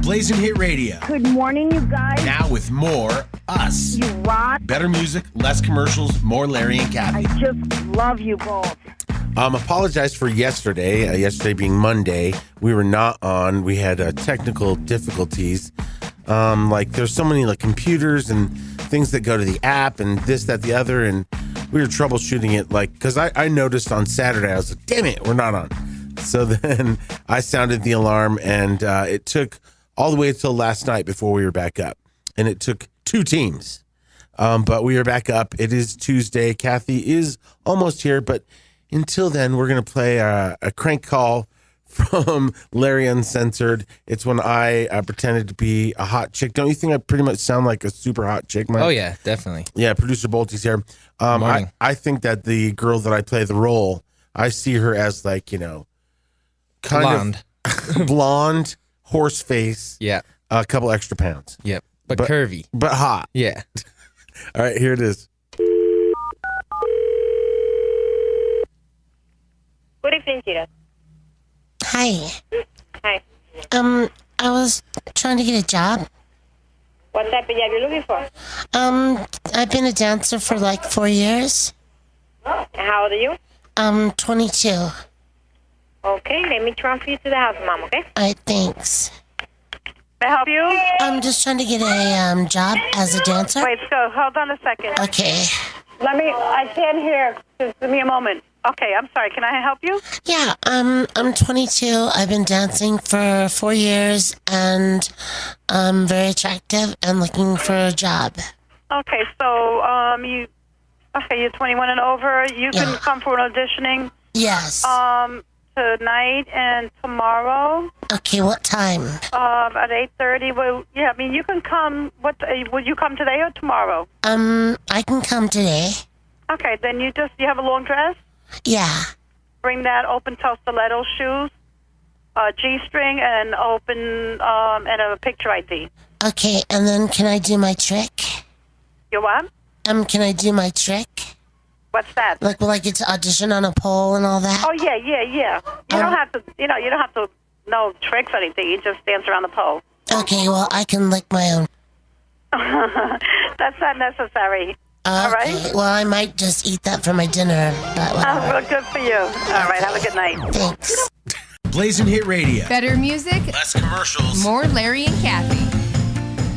Blazing Hit Radio. Good morning, you guys. Now with more Us. You rock. Better music, less commercials, more Larry and Kathie. I just love you both. Apologize for yesterday. Yesterday being Monday, we were not on. We had technical difficulties. There's so many computers and things that go to the app and this, that, the other, and we were troubleshooting it. Because I noticed on Saturday, I was like, "Damn it, we're not on." So then I sounded the alarm, and it took all the way until last night before we were back up. And it took two teams. But we are back up. It is Tuesday. Kathie is almost here. But until then, we're going to play a crank call from Larry Uncensored. It's when I pretended to be a hot chick. Don't you think I pretty much sound like a super hot chick, Mike? Oh, yeah, definitely. Yeah, producer Bolty's here. I think that the girl that I play the role, I see her as Blonde. Blonde, horse face. Yeah. A couple extra pounds. Yep. But curvy. But hot. Yeah. All right, here it is. Good evening, Tira. Hi. Hi. I was trying to get a job. What type of job you looking for? I've been a dancer for 4 years. How old are you? 22. Okay, let me transfer you to the house, Mom, okay? All right, thanks. May I help you? I'm just trying to get a job as a dancer. Wait, so hold on a second. Okay. I can't hear. Just give me a moment. Okay, I'm sorry. Can I help you? Yeah, I'm 22. I've been dancing for 4 years, and I'm very attractive and looking for a job. Okay, so you're 21 and over. You can come for an auditioning. Yes. Tonight and tomorrow. Okay, what time? At 8:30. Well, yeah, you can come. Would you come today or tomorrow? I can come today. Okay, then you have a long dress? Yeah. Bring that open-toe stiletto shoes, G-string, and and a picture ID. Okay, and then can I do my trick? Your what? Can I do my trick? What's that? Will I get to audition on a pole and all that? Oh yeah. You don't have to. You don't have to know tricks or anything. You just dance around the pole. Okay, well I can lick my own. That's not necessary. All right. Well, I might just eat that for my dinner. But well, good for you. All right. Have a good night. Thanks. Blazing Hit Radio. Better music, Less commercials. more Larry and Kathie.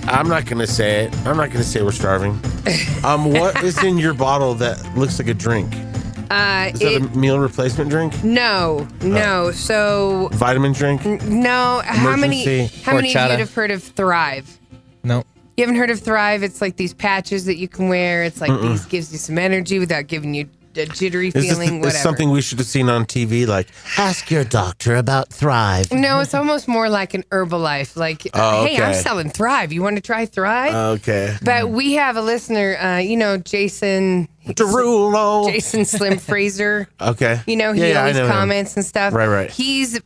I'm not going to say it. I'm not going to say we're starving. What is in your bottle that looks like a drink? Is that a meal replacement drink? No. So Vitamin drink? no. How many of you Horchata. have heard of Thrive? No. You haven't heard of Thrive? It's like these patches that you can wear. It's like these gives you some energy without giving you a jittery feeling. Is Whatever. something we should have seen on TV? Ask your doctor about Thrive. No, it's almost more like an Herbalife. Hey, I'm selling Thrive. You want to try Thrive? Okay. But we have a listener, Jason Derulo. Jason Slim Fraser. Okay. He always I know comments and stuff. Right. He's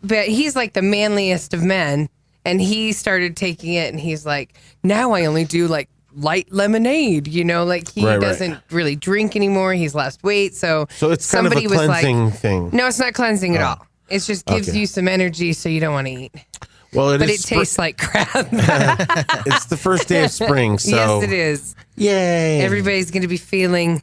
like the manliest of men, and he started taking it, and he's like, now I only do light lemonade. He doesn't really drink anymore. He's lost weight, so it's kind of a cleansing thing. No, it's not cleansing at all. It just gives you some energy, so you don't want to eat. Well, but it tastes like crap. It's the first day of spring, so yes, it is. Yay! Everybody's going to be feeling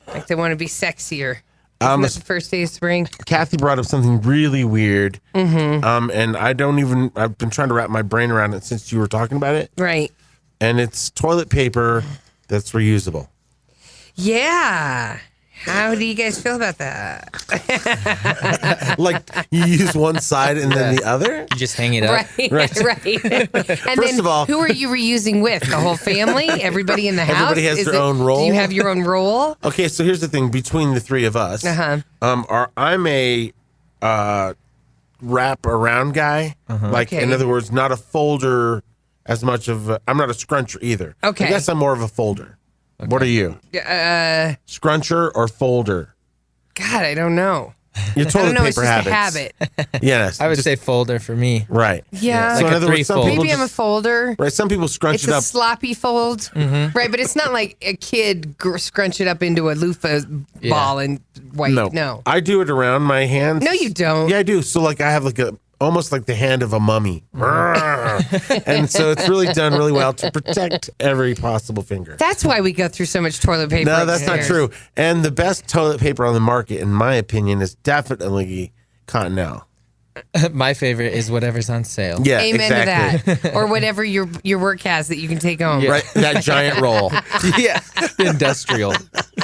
like they want to be sexier. Isn't that the first day of spring? Kathie brought up something really weird. Mm-hmm. And I've been trying to wrap my brain around it since you were talking about it. Right. And it's toilet paper that's reusable. Yeah. How do you guys feel about that? You use one side and then the other? You just hang it up. Right. And First of all, who are you reusing with? The whole family? Everybody in the house? Everybody has their own role. Do you have your own role? Okay, so here's the thing. Between the three of us, I'm a wrap around guy. In other words, not a folder as much of I'm not a scruncher either. Okay. I guess I'm more of a folder. Okay. What are you? Scruncher or folder? God, I don't know. Your toilet it's paper just habits. a habit. Yes. I would say folder for me. Right. Yeah. So in other words, some people maybe I'm a folder. Right. Some people scrunch it up. It's a sloppy fold. Right. But it's not like a kid scrunch it up into a loofah ball and white. No. I do it around my hands. No, you don't. Yeah, I do. So I have almost like the hand of a mummy. And so it's really done really well to protect every possible finger. That's why we go through so much toilet paper. No, that's not upstairs. true. And the best toilet paper on the market, in my opinion, is definitely Cottonelle. My favorite is whatever's on sale. Yeah, Amen exactly. to that. Or whatever your work has that you can take home. Right, that giant roll. Yeah, industrial.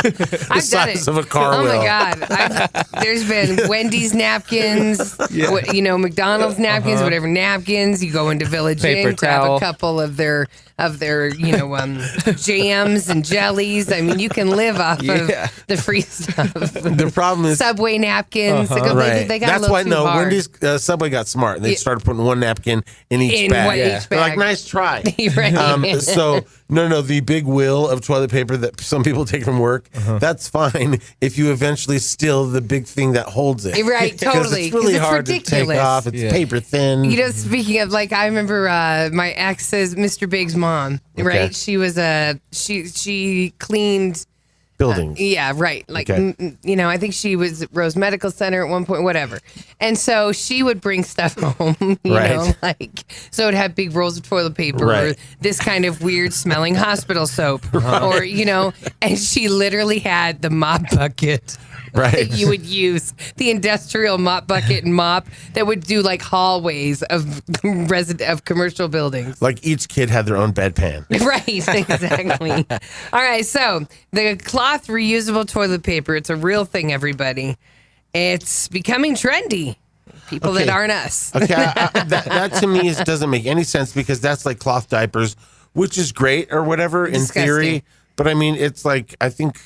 I've done size it. of a car Oh wheel. my God. There's been Wendy's napkins, McDonald's napkins, whatever napkins. You go into Village Paper Inn, grab towel. a couple of their jams and jellies. I mean, you can live off of the free stuff. The problem is, Subway napkins. They got right. a That's little why, too no, hard. Wendy's Subway got smart. They started putting one napkin in each bag. each They're like, bag. nice try. Right. So, no, the big wheel of toilet paper that some people take from work, that's fine if you eventually steal the big thing that holds it. Right, 'Cause totally, It's really 'cause it's hard to ridiculous. take off. It's paper thin. You know, speaking of, like, I remember my ex's Mr. Big's mom, right? She was she cleaned buildings. yeah, right. Like, Okay. I think she was at Rose Medical Center at one point, whatever. And so she would bring stuff home, you Right. know, like, so it'd have big rolls of toilet paper or Right. this kind of weird smelling hospital soap or, and she literally had the mop bucket. Right. That you would use the industrial mop bucket and mop that would do like hallways of commercial buildings. Like each kid had their own bedpan. Right, exactly. All right, so the cloth reusable toilet paper, it's a real thing, everybody. It's becoming trendy. People that Okay. aren't us. Okay, that to me doesn't make any sense because that's like cloth diapers, which is great or whatever in Disgusting. theory. But I mean, it's like, I think,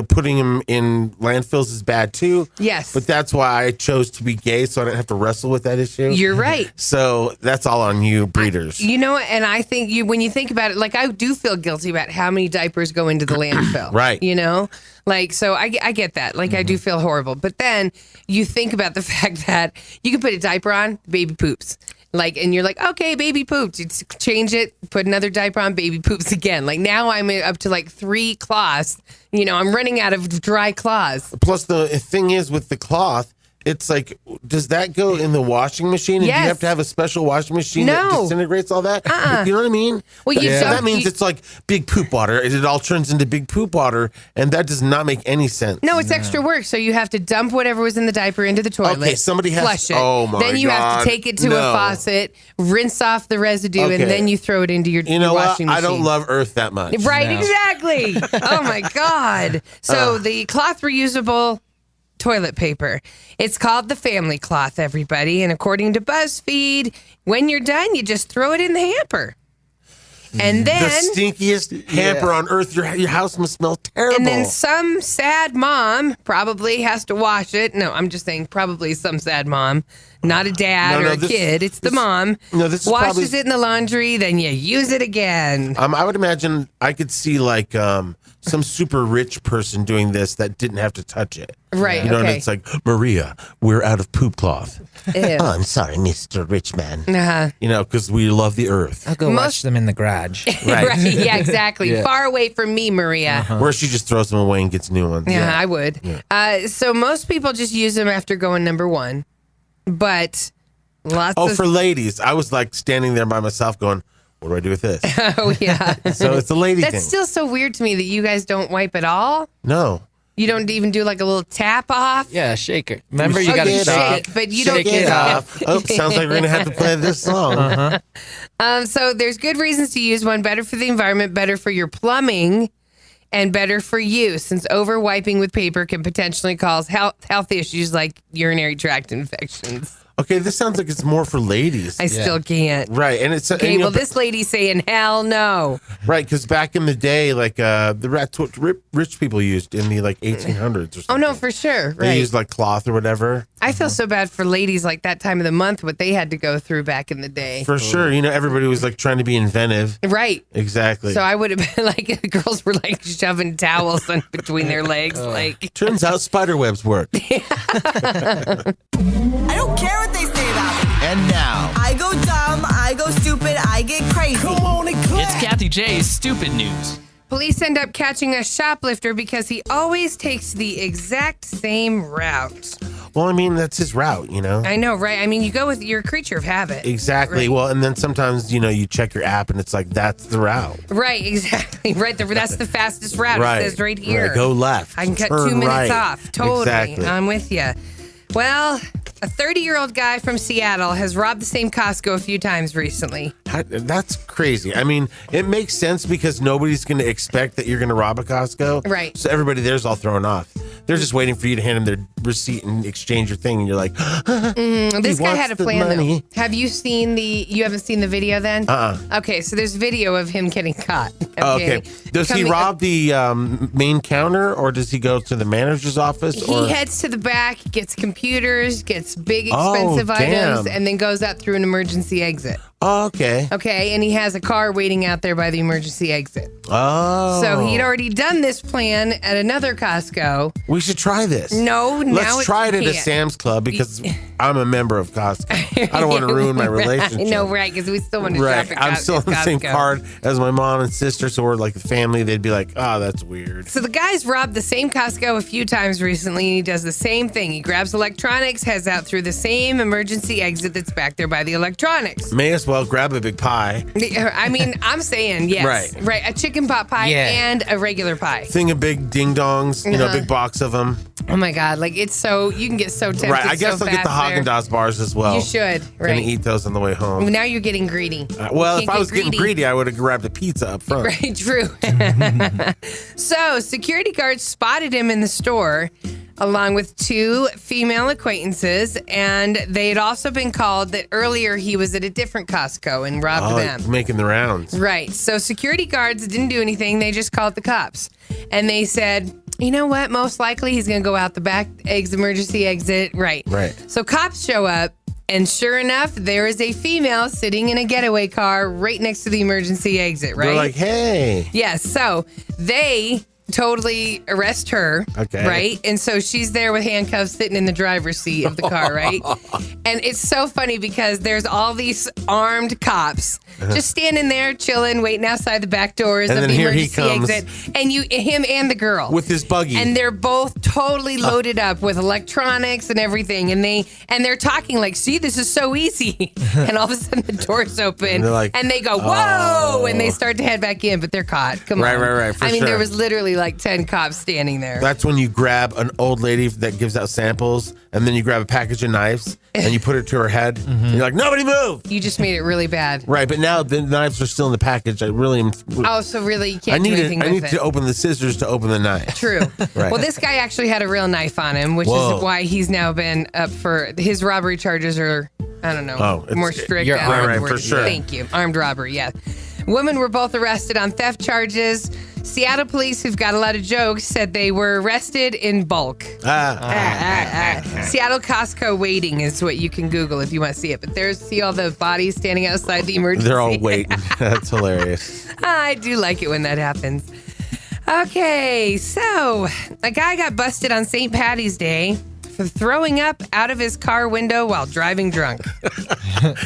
putting them in landfills is bad too. Yes. But that's why I chose to be gay, so I don't have to wrestle with that issue. You're right. So that's all on you, breeders. You know what? And I think when you think about it, like I do feel guilty about how many diapers go into the landfill. Right. Like, so I get that. Like, I do feel horrible. But then you think about the fact that you can put a diaper on, the baby poops. Like, and you're like, okay, baby pooped. You change it, put another diaper on, baby poops again. Like, now I'm up to like 3 cloths. I'm running out of dry cloths. Plus, the thing is with the cloth, it's like, does that go in the washing machine? And do Yes. you have to have a special washing machine that No. disintegrates all that? You know what I mean? Well, you So don't- that means you- it's like big poop water. It all turns into big poop water, and that does not make any sense. No, it's extra work. So you have to dump whatever was in the diaper into the toilet. Okay, somebody has- flush it. oh my Then you have God. to take it to No. a faucet, rinse off the residue, Okay. and then you throw it into your, You know your what? washing machine. I don't love Earth that much. Right, No. exactly. Oh my God. So the cloth reusable toilet paper. It's called the family cloth, everybody. And according to BuzzFeed, when you're done, you just throw it in the hamper. And then The stinkiest hamper on Earth. Your house must smell terrible. and then some sad mom probably has to wash it. No, I'm just saying probably some sad mom, not a dad No, or a this- kid. It's the mom. no, this is washes probably- it in the laundry, then you use it again. I would imagine I could see like some super rich person doing this that didn't have to touch it. Right, You know, and okay. it's like, Maria, we're out of poop cloth. Ew. Oh, I'm sorry, Mr. Rich Man. Uh-huh. Because we love the earth. I'll go Most- watch them in the garage. Right. Yeah, exactly. Yeah. Far away from me, Maria. Where she just throws them away and gets new ones. Yeah, I would. So most people just use them after going number 1, but lots Oh, of for ladies, I was like standing there by myself going, what do I do with this? oh yeah. So it's a lady That's thing. still so weird to me that you guys don't wipe at all. No. You don't even do like a little tap off. Yeah, shake it. Remember, you Shake got to it shake. off. But you Shake don't it Get off. off. Oh, sounds like we're going to have to play this song. So there's good reasons to use one. Better for the environment, better for your plumbing, and better for you, since over wiping with paper can potentially cause health issues like urinary tract infections. Okay, this sounds like it's more for ladies. I still can't. Right, and it's Okay, and, you know, well, this lady's saying hell no. right because back in the day, like that's what rich people used in the like 1800s or something. Oh no, for sure. They Right. used like cloth or whatever. I feel so bad for ladies like that time of the month, what they had to go through back in the day. For sure, everybody was like trying to be inventive. Right. Exactly. So I would have been like, the girls were like shoving towels in between their legs. Like, Turns out spider webs work. I don't care what they say about me. And now, I go dumb, I go stupid, I get crazy. Come on and clap. It's Kathie J's Stupid News. police end up catching a shoplifter because he always takes the exact same route. Well, I mean, that's his route, you know? I know, right? I mean, you go with you're a creature of habit. Exactly. Right. Well, and then sometimes, you check your app and it's like, that's the route. Right, exactly. Right, that's the fastest route. Right. It says right here. Right. Go left. I can cut turn 2 minutes right. off. Totally. Exactly. I'm with you. Well, a 30-year-old guy from Seattle has robbed the same Costco a few times recently. That's crazy. I mean, it makes sense because nobody's going to expect that you're going to rob a Costco. Right. So everybody there's all thrown off. They're just waiting for you to hand them their receipt and exchange your thing, and you're like, This guy had a plan, money. though. Have you seen you haven't seen the video then? Okay, so there's video of him getting caught. Okay. Does he rob the main counter, or does he go to the manager's office? He heads to the back, gets computers, gets big expensive items, and then goes out through an emergency exit. Oh, okay. Okay, and he has a car waiting out there by the emergency exit. Oh. So he'd already done this plan at another Costco. We should try this. No, now Let's try it at a can't. Sam's Club because I'm a member of Costco. I don't want to ruin my relationship. I know, right? Because we still want to shop at I'm still on the same Costco. card as my mom and sister, so we're like the family. They'd be like, "Oh, that's weird." So the guy's robbed the same Costco a few times recently, and he does the same thing. He grabs electronics, heads out through the same emergency exit that's back there by the electronics. May as well grab a big pie. I mean, I'm saying yes. Right. A chicken pot pie and a regular pie. Thing of big ding dongs, big box of them. Oh my God. Like you can get so tempted. Right. I guess so I'll get the fast Haagen-Dazs bars as well. You should. Right. Gonna eat those on the way home. Now you're getting greedy. Well, if I was getting greedy, I would have grabbed the pizza up front. Right, true. So, security guards spotted him in the store along with 2 female acquaintances, and they had also been called that earlier he was at a different Costco and robbed them. Making the rounds. Right. So, security guards didn't do anything. They just called the cops. And they said, you know what? Most likely he's going to go out the back emergency exit. Right. Right. So, cops show up. And sure enough, there is a female sitting in a getaway car right next to the emergency exit, right? They're like, hey. Yes. So they totally arrest her, okay, right? And so she's there with handcuffs sitting in the driver's seat of the car, right? And it's so funny because there's all these armed cops just standing there chilling, waiting outside the back doors and of then the here emergency he comes exit. And him and the girl. With his buggy. And they're both totally loaded up with electronics and everything. And they're talking like, see, this is so easy. And all of a sudden the doors open and, they're like, and they go, whoa, and they start to head back in, but they're caught. Come on. Right. For I mean, sure. there was literally like 10 cops standing there. That's when you grab an old lady that gives out samples, and then you grab a package of knives and you put it to her head. And you're like, nobody move. You just made it really bad. Right, but now the knives are still in the package. I really am. Oh, so really you can't do anything with it. I need to open the scissors to open the knife. True. Right. Well, this guy actually had a real knife on him, which is why he's now been up for his robbery charges are, I don't know, more strict. You're armed, for sure. Thank you. Armed robbery, yeah. Women were both arrested on theft charges. Seattle police, who've got a lot of jokes, said they were arrested in bulk. Seattle Costco waiting is what you can Google if you want to see it. But see all the bodies standing outside the emergency. They're all waiting. That's hilarious. I do like it when that happens. Okay, so a guy got busted on St. Patty's Day for throwing up out of his car window while driving drunk.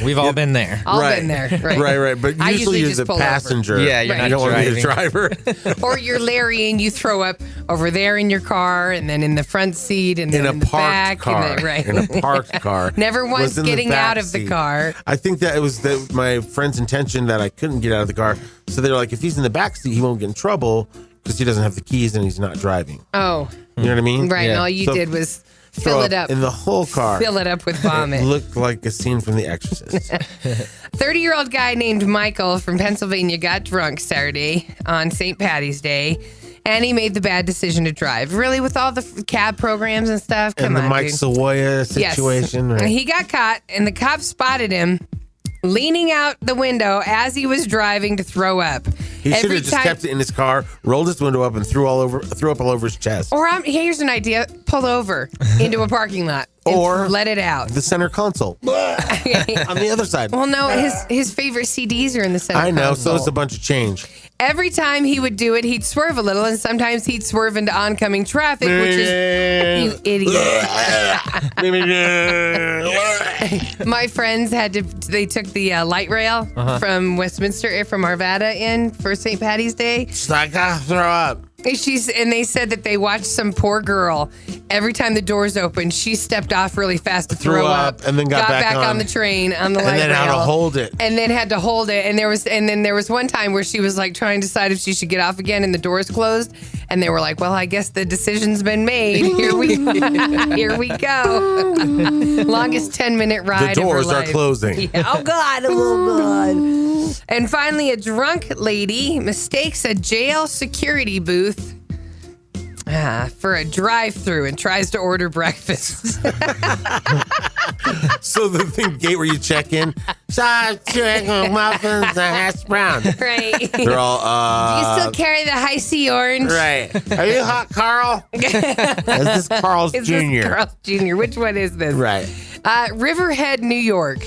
We've all been there. All been there. Right. But I usually you're just the pull over. passenger. Yeah, you're Right. You not don't want to be the driving. driver. Or you're Larry and you throw up over there in your car and then in the front seat and then in the back. Car. And In a parked car. Never once Was in the getting back out of the seat. car. I think that it was my friend's intention that I couldn't get out of the car. So they're like, if he's in the back seat, he won't get in trouble because he doesn't have the keys and he's not driving. Oh. You know what I mean? Right. Yeah. And all you So did was Throw fill it up. in the whole car. Fill it up with vomit. It looked like a scene from The Exorcist. 30-year-old guy named Michael from Pennsylvania got drunk Saturday on St. Patty's Day, and he made the bad decision to drive. Really, with all the cab programs and stuff, come and the on, Mike dude. Savoya situation. Yes. Right? He got caught, and the cops spotted him leaning out the window as he was driving to throw up. He should have just kept it in his car, rolled his window up, and threw up all over his chest. Or here's an idea: pull over into a parking lot and Or let it out. The center console on the other side. Well, no, his favorite CDs are in the center. I know, console. so it's a bunch of change. Every time he would do it, he'd swerve a little, and sometimes he'd swerve into oncoming traffic, which is you idiot. My friends they took the light rail from Westminster, from Arvada in for St. Patty's Day. So I gotta throw up. And they said that they watched some poor girl. Every time the doors opened, she stepped off really fast to throw up, and then got back on the train on the light and then rail, had to hold it, and then had to hold it. And then there was one time where she was like trying to decide if she should get off again, and the doors closed, and they were like, "Well, I guess the decision's been made. Here we go. Longest 10-minute ride. The doors of her are life. closing. Yeah. Oh God! Oh God! And finally, a drunk lady mistakes a jail security booth for a drive-through and tries to order breakfast. So the gate where you check in, side chicken muffins and hash brown. Right. They're all. Do you still carry the high C orange? Right. Are you hot, Carl? Is this Carl's Jr.? This Carl's Jr.? Which one is this? Right. Riverhead, New York.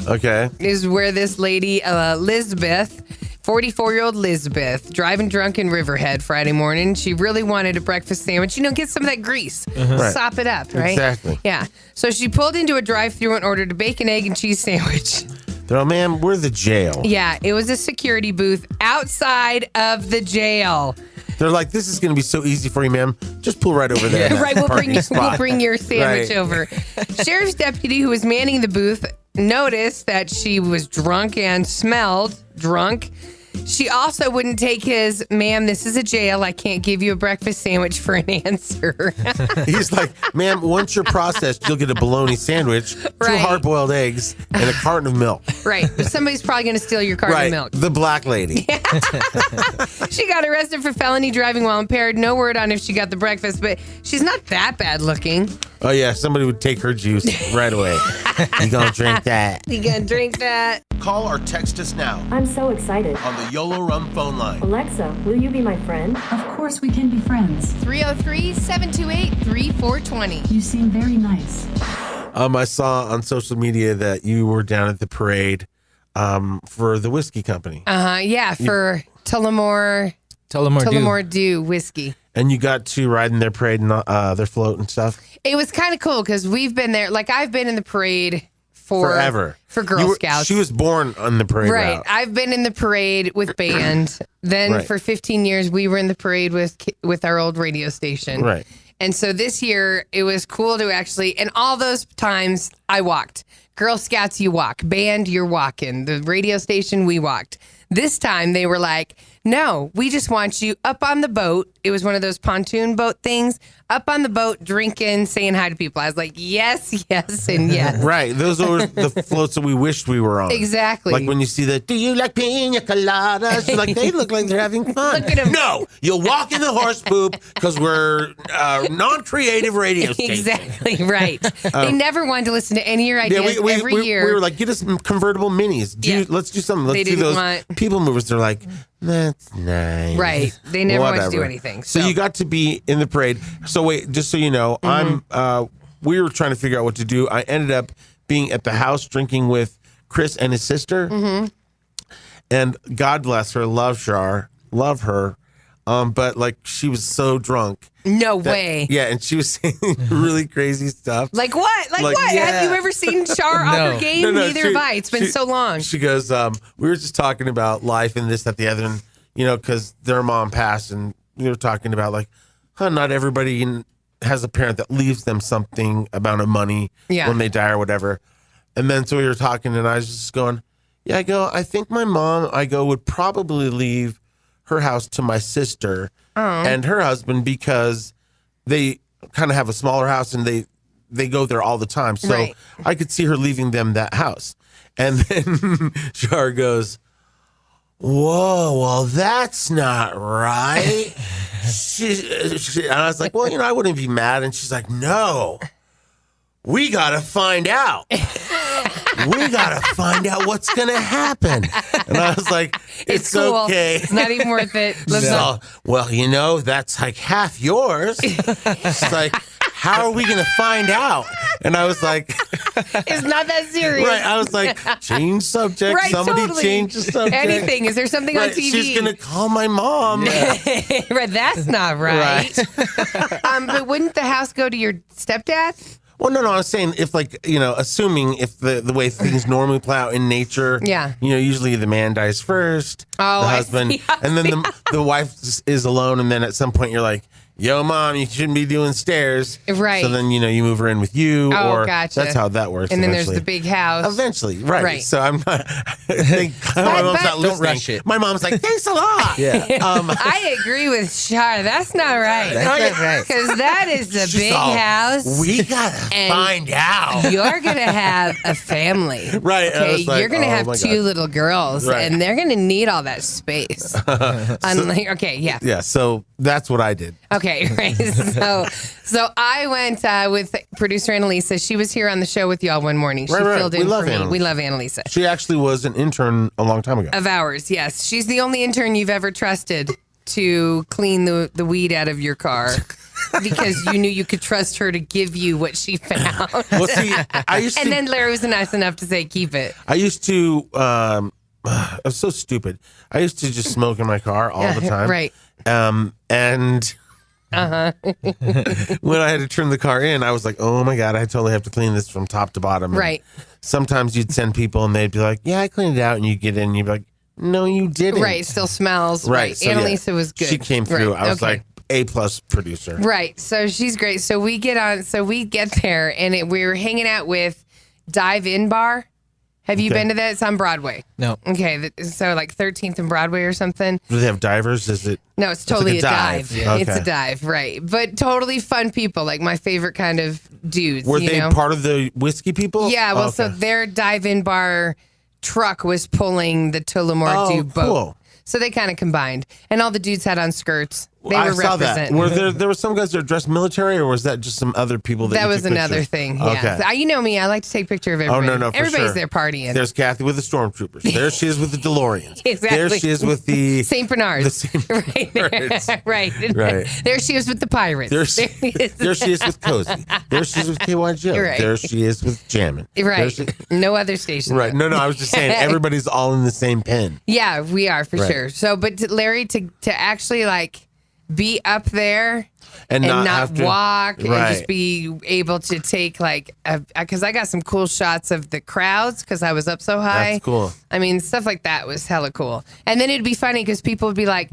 Okay. Is where this lady, Elizabeth, 44-year-old Elizabeth, driving drunk in Riverhead Friday morning. She really wanted a breakfast sandwich. Get some of that grease. Right. Sop it up, right? Exactly. Yeah. So she pulled into a drive-thru and ordered a bacon, egg, and cheese sandwich. They're all, ma'am, we're the jail. Yeah, it was a security booth outside of the jail. They're like, this is going to be so easy for you, ma'am. Just pull right over there. Right, we'll bring your sandwich over. Sheriff's deputy who was manning the booth noticed that she was drunk and smelled drunk. She also wouldn't take his, ma'am, this is a jail. I can't give you a breakfast sandwich for an answer. He's like, ma'am, once you're processed, you'll get a bologna sandwich, 2 hard-boiled eggs, and a carton of milk. Right. But somebody's probably going to steal your carton of milk. The black lady. Yeah. She got arrested for felony driving while impaired. No word on if she got the breakfast, but she's not that bad looking. Oh, yeah. Somebody would take her juice right away. You gonna drink that? You gonna drink that? Call or text us now. I'm so excited. On the YOLO Rum phone line. Alexa, will you be my friend? Of course we can be friends. 303-728-3420. You seem very nice. I saw on social media that you were down at the parade for the whiskey company. Yeah, for Tullamore Dew whiskey. And you got to ride in their parade and their float and stuff? It was kind of cool because we've been there. Like, I've been in the parade forever. For Girl Scouts. She was born on the parade route. I've been in the parade with band. Then for 15 years, we were in the parade with our old radio station. Right. And so this year, it was cool to actually, and all those times I walked. Girl Scouts, you walk. Band, you're walking. The radio station, we walked. This time, they were like, no, we just want you up on the boat. It was one of those pontoon boat things. Up on the boat, drinking, saying hi to people. I was like, yes, yes, and yes. Right. Those are the floats that we wished we were on. Exactly. Like when you see the, do you like pina coladas? You're like, they look like they're having fun. Look at them. No, you'll walk in the horse poop because we're non-creative radio station. Exactly, right. They never wanted to listen to any of your ideas every year. We were like, get us some convertible minis. Let's do something. Let's do those people movers. They're like, that's nice. Right. They never wanted to do anything. So you got to be in the parade. So wait, just so you know, we were trying to figure out what to do. I ended up being at the house drinking with Chris and his sister. Mm-hmm. And God bless her, love her. But like she was so drunk. No way. Yeah, and she was saying really crazy stuff. Like what? Like what? Yeah. Have you ever seen Char off her game? No, Neither have I. It's been so long. She goes, we were just talking about life and this, that, the other, and because their mom passed, and we were talking about like, not everybody has a parent that leaves them something amount of money when they die or whatever. And then so we were talking, and I was just going, I think my mom, would probably leave her house to my sister and her husband because they kind of have a smaller house and they go there all the time. So I could see her leaving them that house. And then Char goes, whoa, well, that's not right. And I was like, well, I wouldn't be mad. And she's like, no, we got to find out. We got to find out what's going to happen. And I was like, it's cool. Okay. It's not even worth it. Well, that's like half yours. It's like, how are we going to find out? And I was like, it's not that serious. Right. I was like, change subject. Right, Somebody totally. change the subject. Anything. Is there something on TV? She's going to call my mom. Right. That's not right. But wouldn't the house go to your stepdad? Well, no, I was saying if, like, assuming if the way things normally play out in nature, usually the man dies first, the husband, and then the wife is alone, and then at some point you're like, yo, mom, you shouldn't be doing stairs. Right. So then, you move her in with you. Oh, or gotcha. That's how that works. And then there's the big house. Eventually, right. So I'm not, my mom's not don't rush it. My mom's like, thanks a lot. Yeah. I agree with Shar. That's not right. That's not right. Because that is the big house. We got to find out. You're going to have a family. Right. Okay. Like, you're going to have two little girls, right. and they're going to need all that space. Yeah, so that's what I did. Okay, right. So I went with producer Annalisa. She was here on the show with y'all one morning. She filled in for me. Annalisa. We love Annalisa. She actually was an intern a long time ago. Of ours, yes. She's the only intern you've ever trusted to clean the weed out of your car. Because you knew you could trust her to give you what she found. Well, see, and then Larry was nice enough to say, keep it. I used to, I was so stupid. I used to just smoke in my car all the time. Right. And when I had to turn the car in, I was like, oh my God, I totally have to clean this from top to bottom. And right. sometimes you'd send people and they'd be like, yeah, I cleaned it out. And you get in and you'd be like, no, you didn't. It still smells. Right. So, Annalisa was good. She came through. Right. I was like, A+ producer. Right. So she's great. So we get there and we were hanging out with Dive In Bar. Have you been to that? It's on Broadway. No. Okay. So like 13th and Broadway or something. Do they have divers? Is it? No, it's totally like a dive. Yeah. Okay. It's a dive, right. But totally fun people, like my favorite kind of dudes. Were they part of the whiskey people? Yeah, well, so their dive-in bar truck was pulling the Tullamore Dew boat. Cool. So they kind of combined. And all the dudes had on skirts. They I were saw representing. that. Were there were some guys that were dressed military, or was that just some other people that you was took another pictures? thing. Okay. Yeah. You know me. I like to take picture of everybody. Oh, no, for Everybody's sure. there partying. There's Kathie with the Stormtroopers. There she is with the DeLoreans. Exactly. There she is with the St. Bernards. The St. Bernards. Right. There she is with the pirates. There she is with Cozy. There she is with KYJ. Right. There she is with Jammin'. Right. No other station. Right. No, I was just saying everybody's all in the same pen. Yeah, we are for sure. So, but Larry, to actually like be up there and not walk and just be able to take like, because I got some cool shots of the crowds because I was up so high. That's cool. I mean, stuff like that was hella cool. And then it'd be funny because people would be like,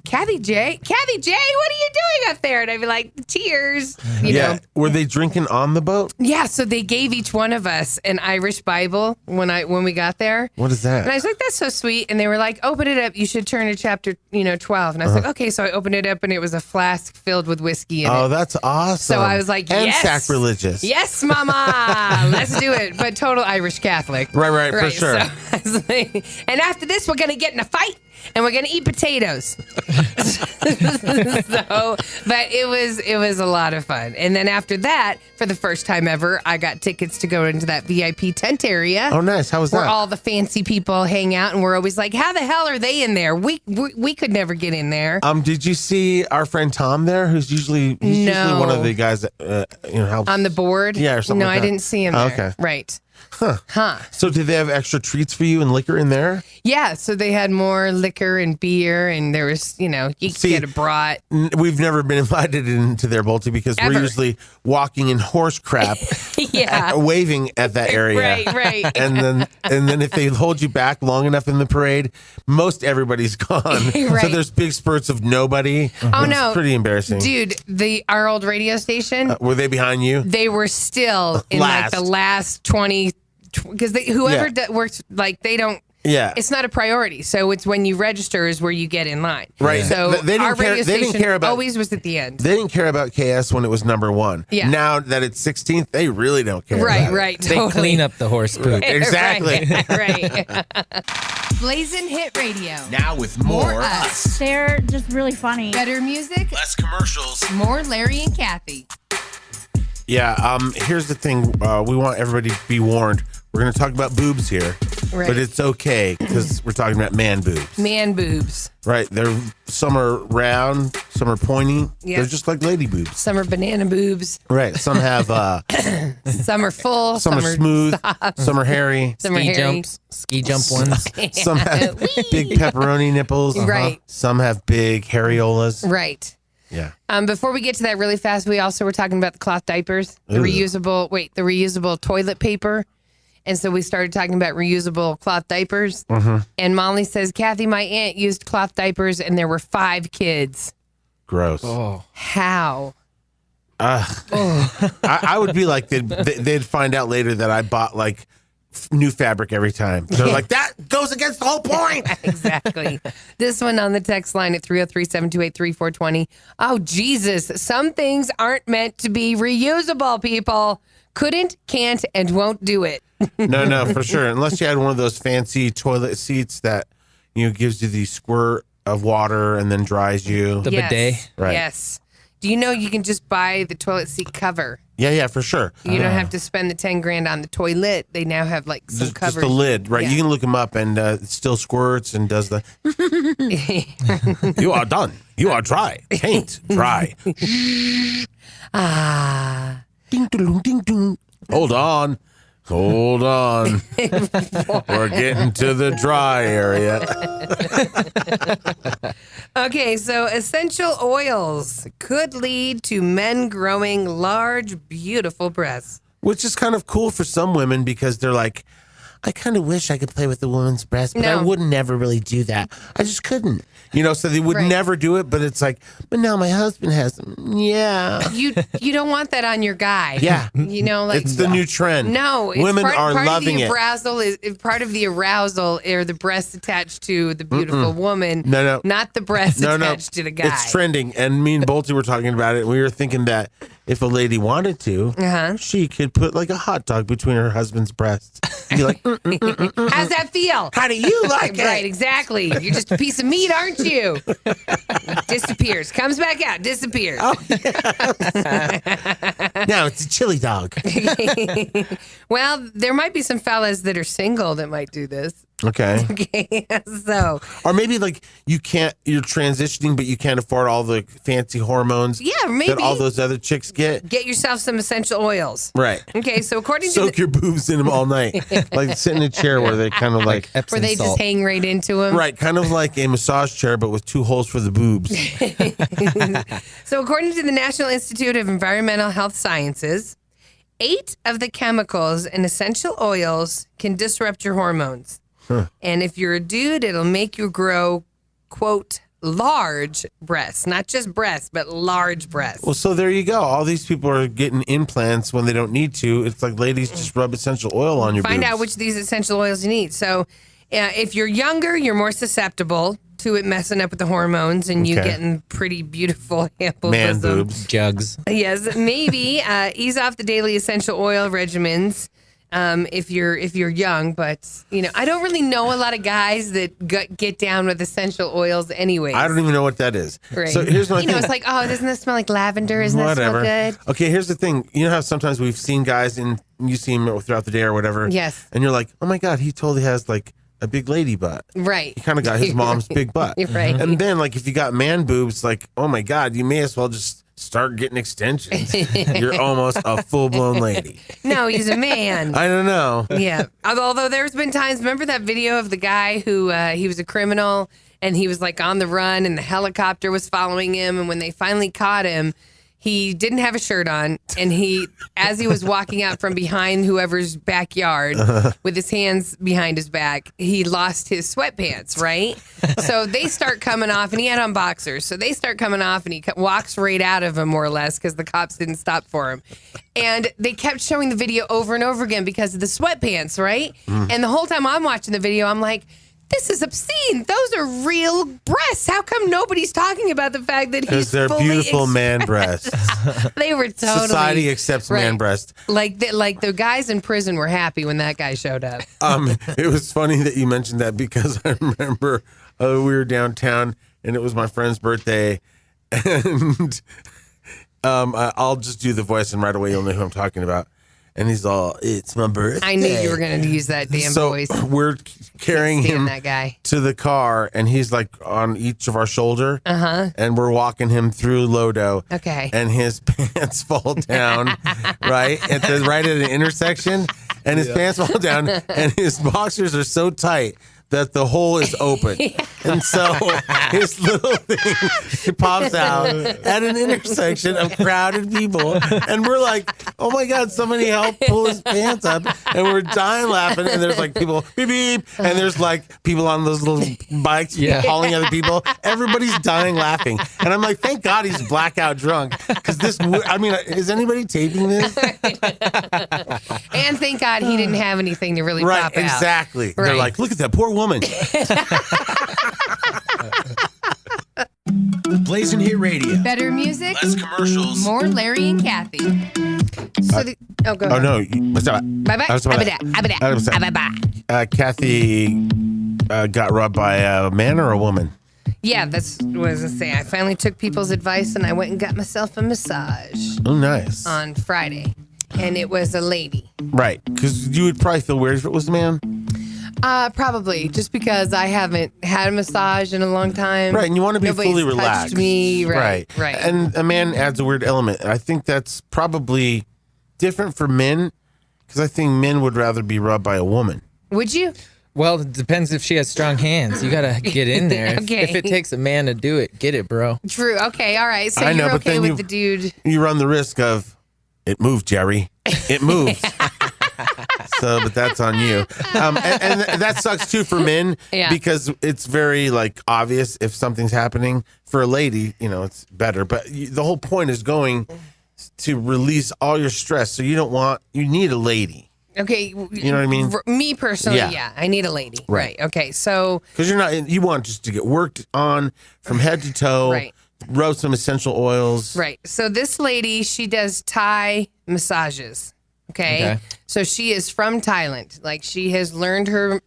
Kathie J, what are you doing up there? And I'd be like, cheers. You know? Were they drinking on the boat? Yeah, so they gave each one of us an Irish Bible when we got there. What is that? And I was like, that's so sweet. And they were like, open it up. You should turn to chapter 12. And I was like, okay. So I opened it up and it was a flask filled with whiskey in it. Oh, that's awesome. So I was like, and yes. sacrilegious. Yes, mama. Let's do it. But total Irish Catholic. Right, for sure. So I was like, and after this, we're going to get in a fight. And we're gonna eat potatoes. But it was a lot of fun. And then after that, for the first time ever, I got tickets to go into that VIP tent area. Oh, nice. How was that? Where all the fancy people hang out, and we're always like, "How the hell are they in there? We could never get in there." Did you see our friend Tom there? Who's usually one of the guys that helps on the board. Yeah, or something. No, like that. I didn't see him there. Okay, right. Huh. So did they have extra treats for you and liquor in there? Yeah, so they had more liquor and beer, and there was, you could get a brat. We've never been invited into their Bolte because we're usually walking in horse crap, waving at that area. Right. And then if they hold you back long enough in the parade, most everybody's gone. Right. So there's big spurts of nobody. Oh, it's no. pretty embarrassing. Dude, our old radio station. Were they behind you? They were still in like the last 20, because whoever works, like they don't. Yeah. It's not a priority. So it's when you register is where you get in line. Right. So they our radio they station didn't care about, always was at the end. They didn't care about KS when it was number one. Yeah. Now that it's 16th, they really don't care. Right. They clean up the horse poop. Exactly. Right. Blazing Hit Radio. Now with more us. They're just really funny. Better music. Less commercials. More Larry and Kathie. Yeah. Here's the thing. We want everybody to be warned. We're going to talk about boobs here, but it's okay because we're talking about man boobs. Man boobs. Right. Some are round, some are pointy. Yep. They're just like lady boobs. Some are banana boobs. Right. Some have some are full. Some are smooth. Soft. Some are hairy. Some are hairy. Ski jump ones. Some have big pepperoni nipples. Right. Some have big areolas. Right. Yeah. Before we get to that really fast, we also were talking about the cloth diapers, the reusable toilet paper. And so we started talking about reusable cloth diapers. And Molly says, Kathie, my aunt used cloth diapers and there were 5 kids. Gross. Oh. How? I would be like, they'd find out later that I bought like new fabric every time. They're like, that goes against the whole point. Exactly. This one on the text line at 303-728-3420. Oh, Jesus. Some things aren't meant to be reusable, people. Couldn't, can't, and won't do it. No, for sure. Unless you had one of those fancy toilet seats that, gives you the squirt of water and then dries you. The bidet. Right. Yes. Do you know you can just buy the toilet seat cover? Yeah, for sure. You don't have to spend the 10 grand on the toilet. They now have like some covers. Just the lid, right? Yeah. You can look them up and it still squirts and does the. You are done. You are dry. Paint dry. Ding, ding, ding, ding. Hold on. We're getting to the dry area. Okay, so essential oils could lead to men growing large, beautiful breasts. Which is kind of cool for some women because they're like, I kind of wish I could play with the woman's breast, but I would never really do that. I just couldn't. So they would never do it, but it's like, but now my husband has them. Yeah. You don't want that on your guy. Yeah. Like it's the new trend. No, it's women are part loving of the arousal is part of the arousal are the breasts attached to the beautiful woman. No. Not the breasts attached to the guy. It's trending. And me and Bolty were talking about it. And we were thinking that if a lady wanted to, she could put like a hot dog between her husband's breasts. And be like, how's that feel? How do you like it? Right, exactly. You're just a piece of meat, aren't you? Disappears. Comes back out. Disappears. Oh, yeah. Now it's a chili dog. Well, there might be some fellas that are single that might do this. Okay. Okay. So. Or maybe like you're transitioning, but you can't afford all the fancy hormones. Yeah, maybe. That all those other chicks get. Get yourself some essential oils. Right. Okay, so according to soak your boobs in them all night, like sit in a chair where they kind of like where they just hang right into them. Right, kind of like a massage chair, but with 2 holes for the boobs. So according to the National Institute of Environmental Health Sciences, 8 of the chemicals in essential oils can disrupt your hormones. And if you're a dude, it'll make you grow, quote, large breasts. Not just breasts, but large breasts. Well, so there you go. All these people are getting implants when they don't need to. It's like ladies just rub essential oil on your boobs. Find out which of these essential oils you need. So if you're younger, you're more susceptible to it messing up with the hormones and you getting pretty beautiful ample man boobs. Jugs. Yes, maybe ease off the daily essential oil regimens. If you're young, but I don't really know a lot of guys that get down with essential oils anyway. I don't even know what that is. Right. So here's my thing. It's like, oh, doesn't this smell like lavender? Isn't that smell good? Okay, here's the thing. You know how sometimes we've seen guys and you see him throughout the day or whatever. Yes. And you're like, oh my God, he totally has like a big lady butt. Right. He kind of got his mom's big butt. Right. And then like if you got man boobs, like, oh my God, you may as well just start getting extensions. You're almost a full-blown lady. No, he's a man. I don't know. Yeah. Although there's been times, remember that video of the guy who he was a criminal and he was like on the run and the helicopter was following him. And when they finally caught him, he didn't have a shirt on. And as he was walking out from behind whoever's backyard with his hands behind his back, he lost his sweatpants, right? So they start coming off and he had on boxers. So they start coming off and he walks right out of them more or less because the cops didn't stop for him. And they kept showing the video over and over again because of the sweatpants, right? And the whole time I'm watching the video, I'm like, this is obscene. Those are real breasts. How come nobody's talking about the fact that he's they're fully beautiful man breasts. They were totally. Society accepts man breasts. Like the guys in prison were happy when that guy showed up. It was funny that you mentioned that because I remember we were downtown and it was my friend's birthday, and I'll just do the voice and right away you'll know who I'm talking about. And he's all, it's my birthday. I knew you were going to use that damn voice. So we're carrying him that guy to the car, and he's like on each of our shoulder. And we're walking him through Lodo. Okay. And his pants fall down, right at an intersection. And his pants fall down, and his boxers are so tight that the hole is open. And so his little thing pops out at an intersection of crowded people. And we're like, oh my God, somebody help pull his pants up. And we're dying laughing. And there's like people, beep, beep. And there's like people on those little bikes hauling other people. Everybody's dying laughing. And I'm like, thank God he's blackout drunk. Because is anybody taping this? And thank God he didn't have anything to really pop out. Exactly. They're like, look at that poor woman. Blazing Hit Radio. Better music, less commercials, more Larry and Kathie. So go ahead. Oh no! What's up? Bye-bye. Kathie got robbed by a man or a woman? Yeah, that's what I was gonna say. I finally took people's advice and I went and got myself a massage. Oh, nice. On Friday, and it was a lady. Right, because you would probably feel weird if it was a man. Probably, just because I haven't had a massage in a long time. Right, and you want to be Nobody's fully touched relaxed. Me, right. And a man adds a weird element. I think that's probably different for men, because I think men would rather be rubbed by a woman. Would you? Well, it depends if she has strong hands. You got to get in there. Okay. If it takes a man to do it, get it, bro. True. Okay. All right. So I know, you're but okay then with the dude. You run the risk of, it moved, Jerry. It moved. So, but that's on you. And that sucks too for men because it's very like obvious if something's happening. For a lady, it's better. But the whole point is going to release all your stress. So you need a lady. Okay. You know what I mean? Me personally, I need a lady. Right. Okay. So. Because you want just to get worked on from head to toe. Right. Rub some essential oils. Right. So this lady, she does Thai massages. Okay. So she is from Thailand. Like she has learned her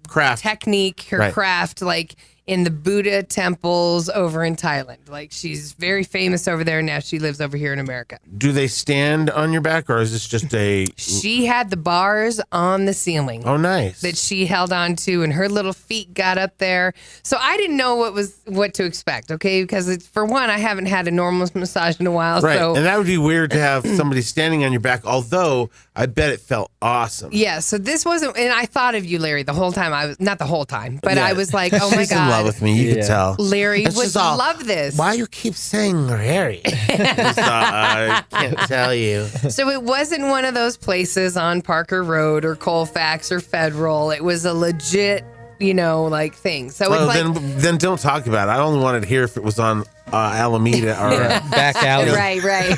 craft technique, her craft, like in the Buddha temples over in Thailand. Like she's very famous over there. Now she lives over here in America. Do they stand on your back or is this just a... She had the bars on the ceiling. Oh, nice. That she held on to and her little feet got up there. So I didn't know what to expect, okay? Because for one, I haven't had a normal massage in a while. Right, so. And that would be weird to have somebody standing on your back, although I bet it felt awesome. Yeah, so this wasn't, and I thought of you, Larry, the whole time. not the whole time, but I was like, oh my She's God. in love with me, you can tell. Larry would love this. Why you keep saying Larry? I can't tell you. So it wasn't one of those places on Parker Road or Colfax or Federal. It was a legit, thing. So it's then don't talk about it. I only wanted to hear if it was on Alameda or back alley. Right.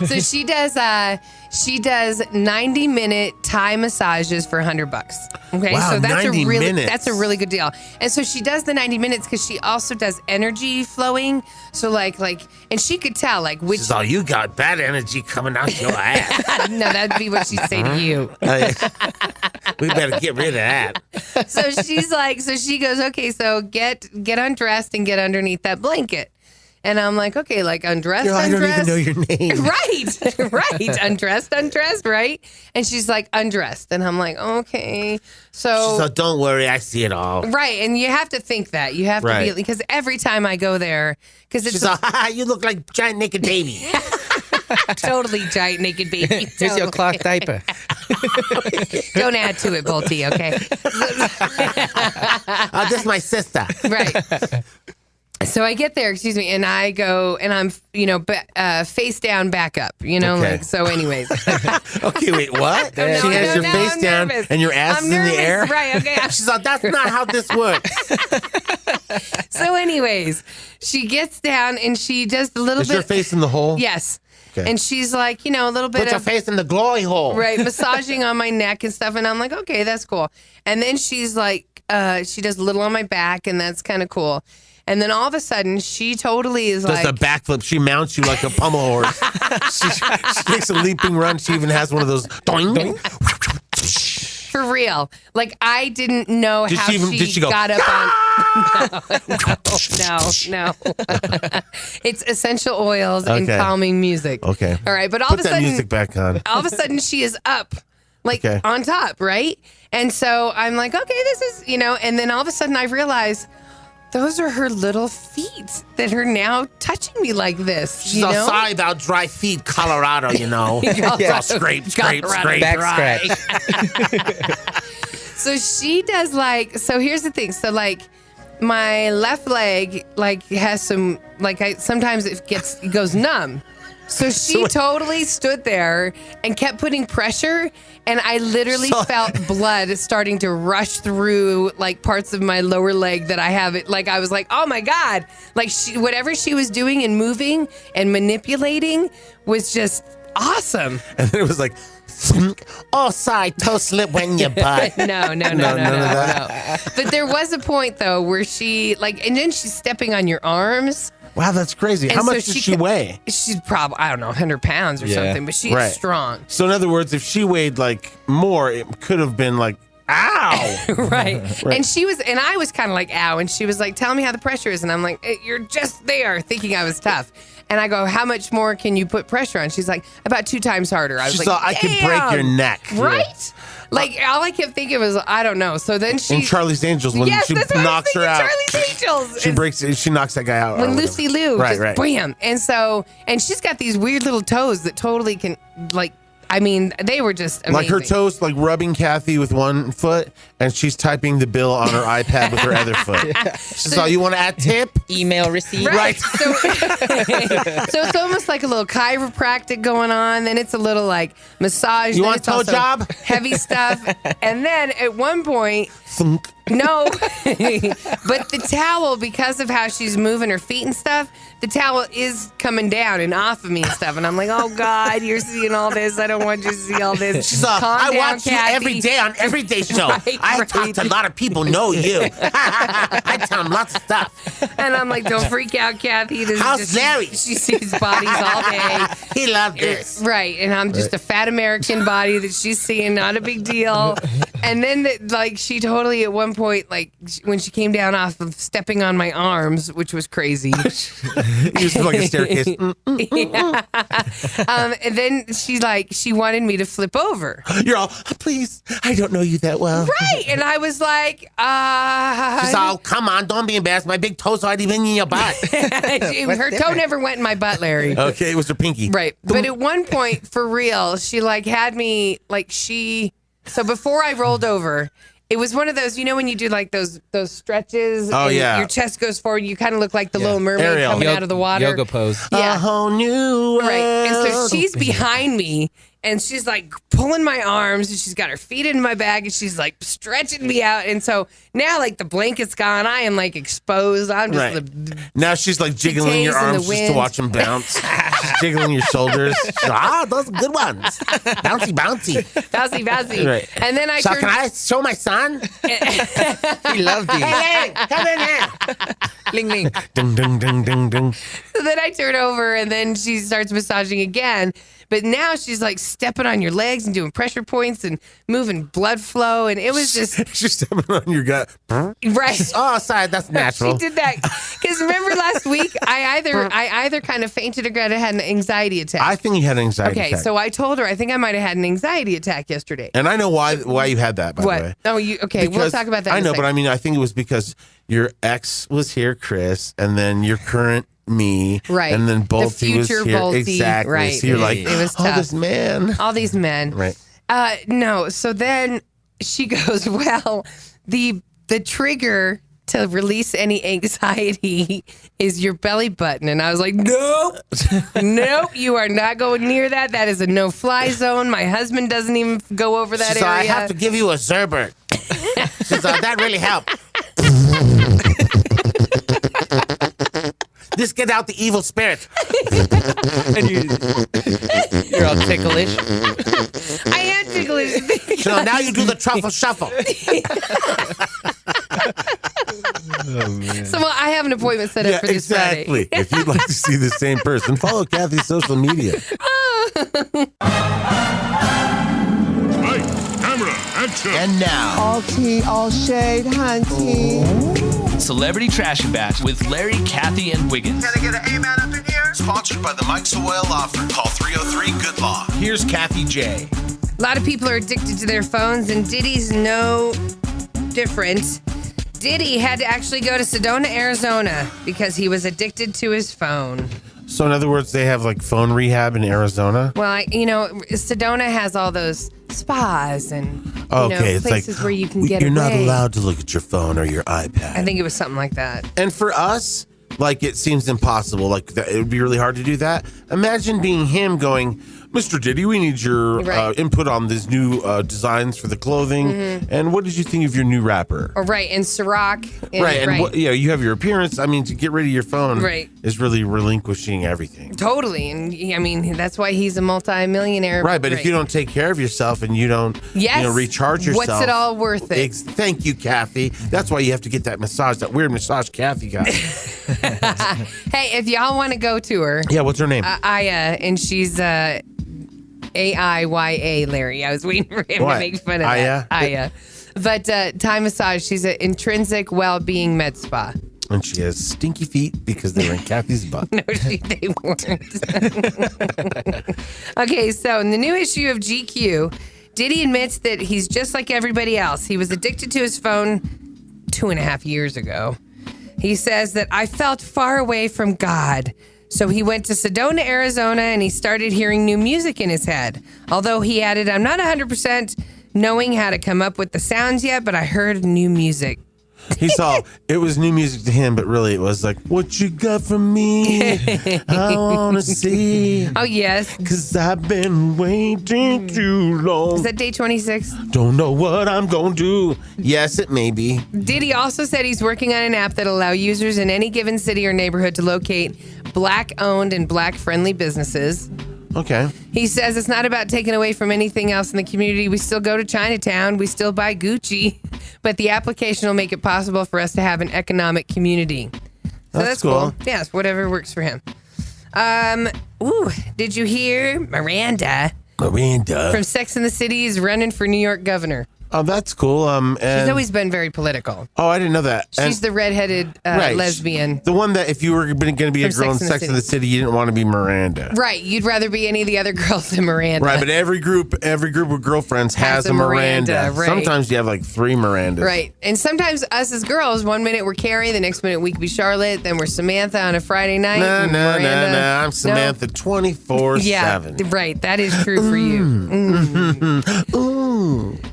So she does 90-minute Thai massages for $100. Okay, wow, so that's 90 minutes. That's a really good deal. And so she does the 90 minutes because she also does energy flowing. So like, and she could tell which. This is all you got, bad energy coming out your ass. No, that'd be what she'd say to you. We better get rid of that. So she goes, okay, so get undressed and get underneath that blanket. And I'm like, okay, undressed, I don't even know your name. Right. Undressed, right? And she's like, undressed. And I'm like, okay. So don't worry, I see it all. Right. And you have to think that. You have to be, because every time I go there, because it's. She's like, you look like giant naked baby. Totally giant naked baby. Here's your cloth diaper. Don't add to it, Bolty, okay? This is my sister. Right. So I get there, and I go, and I'm, face down, back up, Okay. so anyways. Okay, wait, what? She has your face down and your ass is in the air? Right, okay. She's like, that's not how this works. So anyways, she gets down and she does a little bit. Is your face in the hole? Yes. Okay. And she's like, a little bit Put your face in the glory hole. Right, massaging on my neck and stuff. And I'm like, okay, that's cool. And then she's like, she does a little on my back, and that's kind of cool. And then all of a sudden, she totally is does a backflip. She mounts you like a pommel horse. she takes a leaping run. She even has one of those. Doing. For real. I didn't know how she go, got up on. No. It's essential oils and calming music. Okay. All right. But all of a sudden. Put that music back on. All of a sudden, she is up. On top, right? And so I'm like, okay, this is, and then all of a sudden I realize those are her little feet that are now touching me like this. She's all sorry about dry feet, Colorado, It's all scrape, back dry. scratch. So she does so here's the thing. So my left leg has some sometimes it goes numb. So she totally stood there and kept putting pressure, and I literally felt blood starting to rush through parts of my lower leg that I have. I was like, oh my God. Whatever she was doing and moving and manipulating was just awesome. And then it was like, oh, sorry, toe slip went in your butt. No. But there was a point though where she and then she's stepping on your arms. Wow, that's crazy. How much does she weigh? She's probably, I don't know, 100 pounds or something, but she's strong. So in other words, if she weighed more, it could have been ow. right. And I was kind of ow. And she was like, tell me how the pressure is. And I'm like, you're just there, thinking I was tough. And I go, how much more can you put pressure on? She's like, about 2 times harder. I was she thought I could break your neck. Right? All I kept thinking was, I don't know. So then she... In Charlie's Angels, when she knocks her out. Charlie's Angels. She knocks that guy out. When Lucy Liu right. Bam. And she's got these weird little toes that totally can, they were just amazing. Her toes, rubbing Kathie with one foot, and she's typing the bill on her iPad with her other foot. She's all, you want to add tip? Email receipt. Right. So it's almost like a little chiropractic going on. Then it's a little massage. You want a toe job? Heavy stuff. And then at one point... No, but the towel, because of how she's moving her feet and stuff, the towel is coming down and off of me and stuff. And I'm like, oh, God, you're seeing all this. I don't want you to see all this. She's all, I watch you every day on Everyday Show. I talk to a lot of people, know you. I tell them lots of stuff. And I'm like, don't freak out, Kathie. How's Larry? She sees bodies all day. He loved this. Right. And I'm just a fat American body that she's seeing, not a big deal. And then, she totally, at one point, when she came down off of stepping on my arms, which was crazy. Used like a staircase. Yeah. And then she wanted me to flip over. You're all, please, I don't know you that well. Right. And I was like, She's all, come on, don't be embarrassed. My big toe's already been in your butt. Her toe never went in my butt, Larry. Okay, it was her pinky. Right. But at one point, for real, she had me, so before I rolled over, it was one of those, when you do those stretches. Oh, and yeah. your chest goes forward. You kind of look like the Little Mermaid coming out of the water. Yoga pose. Yeah. A whole new world. Right. And so she's behind me, and she's pulling my arms, and she's got her feet in my bag, and she's stretching me out. And so now the blanket's gone. I am exposed. I'm just now she's jiggling your arms just to watch them bounce. She's jiggling your shoulders. Those are good ones. Bouncy, bouncy. Bouncy, bouncy. Right. And then so can I show my son? He loved these. Hey, come in here. Ling, ling. Ding, ding, ding, ding, ding. So then I turn over, and then she starts massaging again. But now she's stepping on your legs and doing pressure points and moving blood flow. And it was just... She's stepping on your gut. Right. Oh, sorry, that's natural. She did that. Because remember last week, I either kind of fainted or had an anxiety attack. I think you had an anxiety attack. Okay, so I told her I think I might have had an anxiety attack yesterday. And I know why you had that, by the way. Oh, okay, we'll talk about that I in a know, second. but I think it was because your ex was here, Chris, and then your current me. Right. And then Bolte was here. Bolte, exactly. right. So you're it was tough. All these men. Right. No, so then she goes, well, the trigger to release any anxiety is your belly button. And I was like, nope, you are not going near that. That is a no-fly zone. My husband doesn't even go over that area. I have to give you a Zerbert. That really helped. This get out the evil spirit. And you're all ticklish. I am ticklish. So now you do the truffle shuffle. So I have an appointment set up for this exactly. Friday. If you'd like to see the same person, follow Kathie's social media. Camera, action. And now, all tea, all shade, hunty. Celebrity Trash Batch with Larry, Kathie, and Wiggins. Can I get an amen up in here? sponsored by the Mike Sawyer Law Firm. Call 303-GOOD-LAW. Here's Kathie J. A lot of people are addicted to their phones, and Diddy's no different. Diddy had to actually go to Sedona, Arizona, because he was addicted to his phone. So in other words, they have like phone rehab in Arizona? Well, Sedona has all those spas and it's places like, where you can get you're away. not allowed to look at your phone or your iPad. I think it was something like that. And for us, like, it seems impossible. Like, it would be really hard to do that. Imagine being him going, Mr. Diddy, we need your input on these new designs for the clothing. Mm-hmm. And what did you think of your new rapper? Right, and Ciroc. You have your appearance. I mean, to get rid of your phone is really relinquishing everything. Totally. And I mean, that's why he's a multi-millionaire. Right, but if you don't take care of yourself and you don't recharge yourself. What's it all worth it? Thank you, Kathie. That's why you have to get that massage, that weird massage Kathie got. Hey, if y'all want to go to her. Yeah, what's her name? Aya, and she's AIYA, Larry. I was waiting for him to make fun of that. Aya. But Thai massage, she's an intrinsic well-being med spa. And she has stinky feet because they were in Kathie's butt. No, they weren't. Okay, so in the new issue of GQ, Diddy admits that he's just like everybody else. He was addicted to his phone 2.5 years ago. He says that I felt far away from God. So he went to Sedona, Arizona, and he started hearing new music in his head. Although he added, I'm not 100% knowing how to come up with the sounds yet, but I heard new music. He saw it was new music to him, but really it was like, what you got from me? I want to see. Oh, yes. Because I've been waiting too long. Is that day 26? Don't know what I'm going to do. Yes, it may be. Diddy also said he's working on an app that allow users in any given city or neighborhood to locate Black-owned and Black-friendly businesses. Okay. He says it's not about taking away from anything else in the community. We still go to Chinatown. We still buy Gucci. But the application will make it possible for us to have an economic community. So that's cool. Yes, whatever works for him. Did you hear Miranda from Sex and the City is running for New York governor? Oh, that's cool. She's always been very political. Oh, I didn't know that. She's the redheaded lesbian. The one that if you were going to be a girl in Sex and the City, you didn't want to be Miranda. Right. You'd rather be any of the other girls than Miranda. Right, but every group of girlfriends has a Miranda. Right. Sometimes you have like 3 Mirandas. Right. And sometimes us as girls, one minute we're Carrie, the next minute we could be Charlotte, then we're Samantha on a Friday night. No. I'm Samantha 24/7. Yeah, right. That is true for you.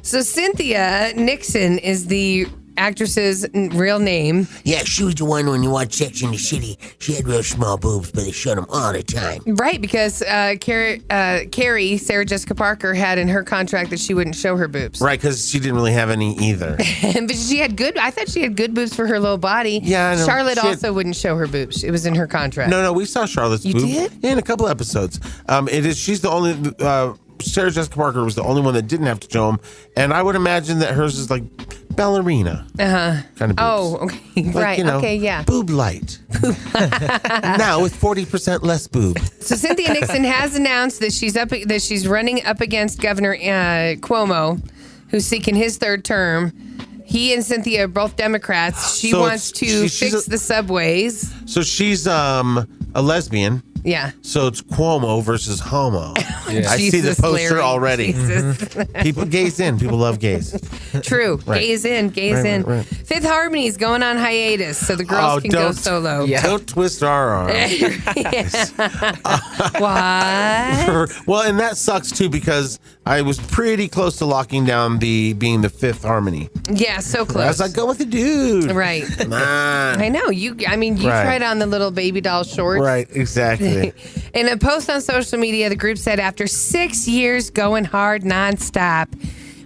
So Cynthia Nixon is the actress's real name. Yeah, she was the one when you watch Sex and the City. She had real small boobs, but they showed them all the time. Right, because Carrie, Sarah Jessica Parker, had in her contract that she wouldn't show her boobs. Right, because she didn't really have any either. But she had I thought she had good boobs for her little body. Yeah, I know. Charlotte also wouldn't show her boobs. It was in her contract. No, we saw Charlotte's boob. You did? Yeah, in a couple episodes. She's the only... Sarah Jessica Parker was the only one that didn't have to show them, and I would imagine that hers is like ballerina kind of boobs. Oh, okay, like, right, okay, yeah. Boob light. Now with 40% less boob. So Cynthia Nixon has announced that she's running up against Governor Cuomo, who's seeking his 3rd term. He and Cynthia are both Democrats. She wants to fix the subways. So she's a lesbian. Yeah. So it's Cuomo versus homo. Yeah. I see the poster Larry. already. People gays in. People love gays. True. Right. Gays in. Right. Fifth Harmony is going on hiatus, so the girls can go solo. Yeah. Don't twist our arm. What? Well, and that sucks too because I was pretty close to locking down being the Fifth Harmony. Yeah, so close. I was like, go with the dude. Right. Come on. I know. You tried on the little baby doll shorts. Right, exactly. In a post on social media, the group said after 6 years going hard nonstop,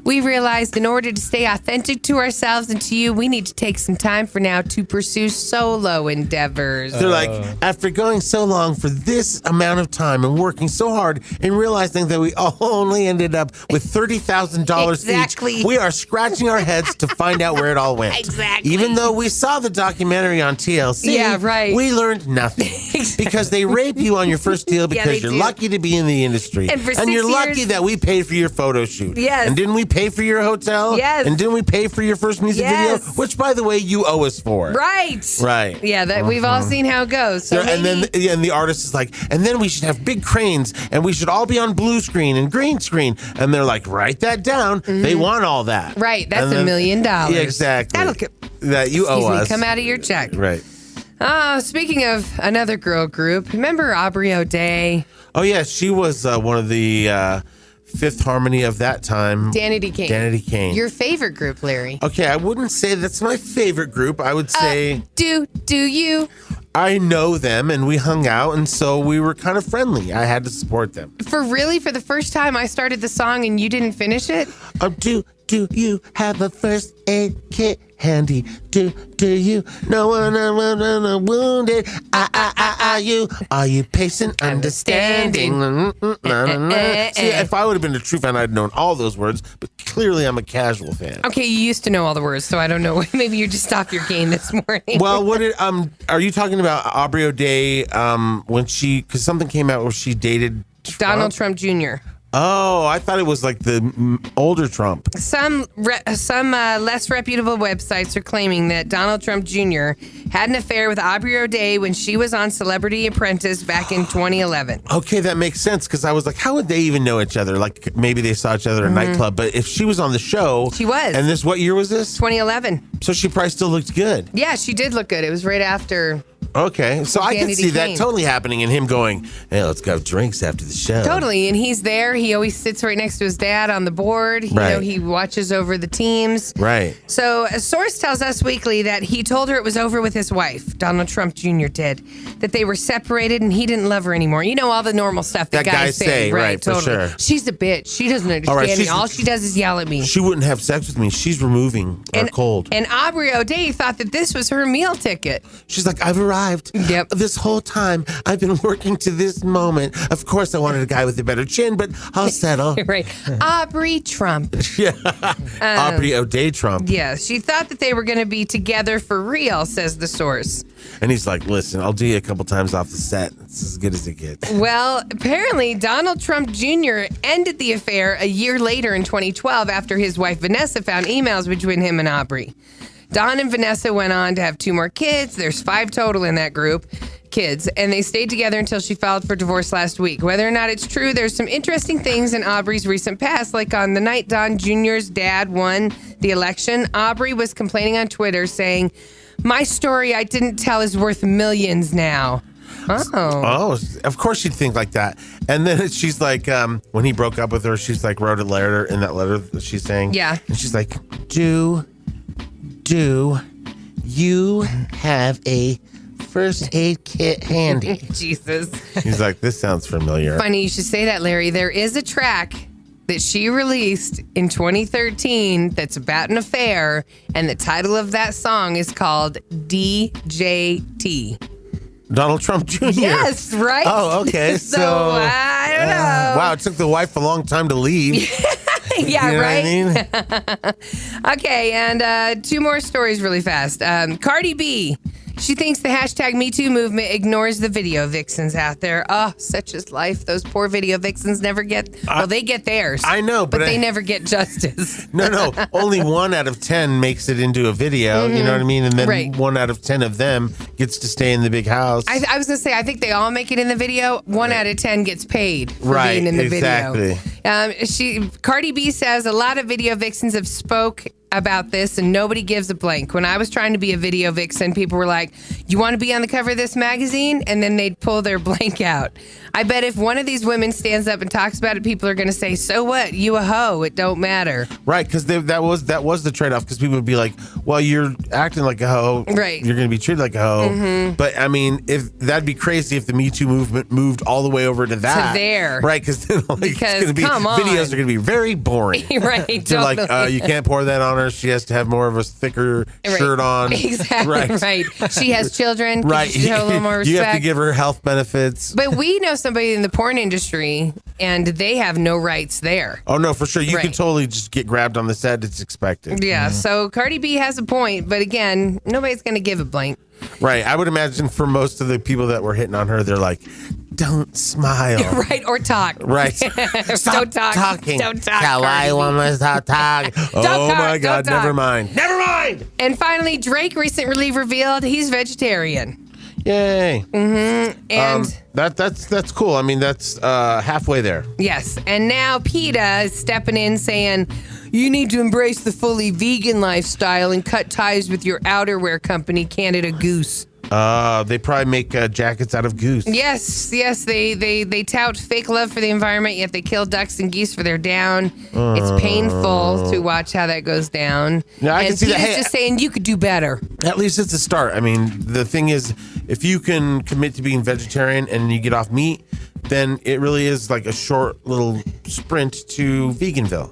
we realized in order to stay authentic to ourselves and to you, we need to take some time for now to pursue solo endeavors. They're like, after going so long for this amount of time and working so hard and realizing that we only ended up with $30,000 each, we are scratching our heads to find out where it all went. Exactly. Even though we saw the documentary on TLC, yeah, right. we learned nothing. Because they rape you on your first deal because you're lucky to be in the industry. And you're lucky that we paid for your photo shoot. Yes. And didn't we pay for your hotel? Yes. And didn't we pay for your first music video? Which, by the way, you owe us for. Right. Yeah, we've all seen how it goes. So and the artist is like, and then we should have big cranes and we should all be on blue screen and green screen. And they're like, write that down. Mm-hmm. They want all that. Right. That's $1 million. Yeah, exactly. That you owe us. Come out of your check. Right. Speaking of another girl group, remember Aubrey O'Day? Oh, yeah. She was one of the Fifth Harmony of that time. Danity Kane. Danity Kane. Your favorite group, Larry. Okay, I wouldn't say that's my favorite group. I would say... Do you? I know them, and we hung out, and so we were kind of friendly. I had to support them. For the first time, I started the song and you didn't finish it? Do you have a first aid kit handy? Do you? No one wounded. Are you patient, understanding? See, if I would have been a true fan, I'd known all those words, but clearly I'm a casual fan. Okay, you used to know all the words, so I don't know. Maybe you're just off your game this morning. Well, are you talking about Aubrey O'Day when because something came out where she dated Donald Trump Jr.? Oh, I thought it was like the older Trump. Some less reputable websites are claiming that Donald Trump Jr. had an affair with Aubrey O'Day when she was on Celebrity Apprentice back in 2011. Okay, that makes sense because I was like, how would they even know each other? Like maybe they saw each other in a nightclub, but if she was on the show. She was. And what year was this? 2011. So she probably still looked good. Yeah, she did look good. It was right after... Okay, so I can see that Kane. totally happening and him going, hey, let's go have drinks after the show. Totally, and he's there. He always sits right next to his dad on the board. You know, he watches over the teams. Right. So a source tells Us Weekly that he told her it was over with his wife, Donald Trump Jr. did, that they were separated and he didn't love her anymore. You know, all the normal stuff that guys say. Right, totally. for sure. She's a bitch. She doesn't understand me. All she does is yell at me. She wouldn't have sex with me. She's removing our cold. And Aubrey O'Day thought that this was her meal ticket. She's like, I've arrived. Yep. This whole time, I've been working to this moment. Of course, I wanted a guy with a better chin, but I'll settle. Right. Aubrey Trump. Yeah. Aubrey O'Day Trump. Yeah. She thought that they were going to be together for real, says the source. And he's like, listen, I'll do you a couple times off the set. It's as good as it gets. Well, apparently, Donald Trump Jr. ended the affair a year later in 2012 after his wife Vanessa found emails between him and Aubrey. Don and Vanessa went on to have 2 more kids. There's 5 total in that group, kids, and they stayed together until she filed for divorce last week. Whether or not it's true, there's some interesting things in Aubrey's recent past, like on the night Don Jr.'s dad won the election, Aubrey was complaining on Twitter saying, "My story I didn't tell is worth millions now." Oh, of course she'd think like that. And then she's like, when he broke up with her, she's like, wrote a letter in that letter that she's saying. Yeah. And she's like, Do you have a first aid kit handy? Jesus. He's like, this sounds familiar. Funny you should say that, Larry. There is a track that she released in 2013 that's about an affair, and the title of that song is called DJT. Donald Trump Jr. Yes, right? Oh, okay. So, I don't know. Wow, it took the wife a long time to leave. Yeah, you know right? What I mean? Okay, and 2 more stories really fast. Cardi B. She thinks the hashtag MeToo movement ignores the video vixens out there. Oh, such is life. Those poor video vixens never get... Well, they get theirs. I know, but they never get justice. No. Only 1 out of 10 makes it into a video. You know what I mean? And then 1 out of 10 of them gets to stay in the big house. I was going to say, I think they all make it in the video. 1 out of 10 gets paid for being in the video. Cardi B says a lot of video vixens have spoke about this and nobody gives a blank. When I was trying to be a video vixen, people were like, you want to be on the cover of this magazine? And then they'd pull their blank out. I bet if one of these women stands up and talks about it, people are going to say, so what? You a hoe. It don't matter. Right, because that was the trade-off, because people would be like, well, you're acting like a hoe. Right. You're going to be treated like a hoe. Mm-hmm. But, I mean, if that'd be crazy if the Me Too movement moved all the way over to that. To there. Right, because then videos are going to be very boring. Right, They're totally. like, you can't pour that on her. She has to have more of a thicker shirt on. Exactly, right. She has children. Right. She show a little more respect. You have to give her health benefits. But we know somebody in the porn industry, and they have no rights there. Oh, no, for sure. You can totally just get grabbed on the set. It's expected. Yeah, so Cardi B has a point, but again, nobody's going to give a blank. Right. I would imagine for most of the people that were hitting on her, they're like, don't smile. Right, or talk. Right. Stop talking. Don't talk. I want to stop talking. Oh, my God. Never mind. Never mind. And finally, Drake recently revealed he's vegetarian. Yay. Mm-hmm. And that's cool. I mean, that's halfway there. Yes. And now PETA is stepping in saying, you need to embrace the fully vegan lifestyle and cut ties with your outerwear company, Canada Goose. They probably make jackets out of goose. Yes. They tout fake love for the environment, yet they kill ducks and geese for their down. It's painful to watch how that goes down. Yeah, I can see that. Peter's Hey, just saying you could do better. At least it's a start. I mean, the thing is, if you can commit to being vegetarian and you get off meat, then it really is like a short little sprint to Veganville.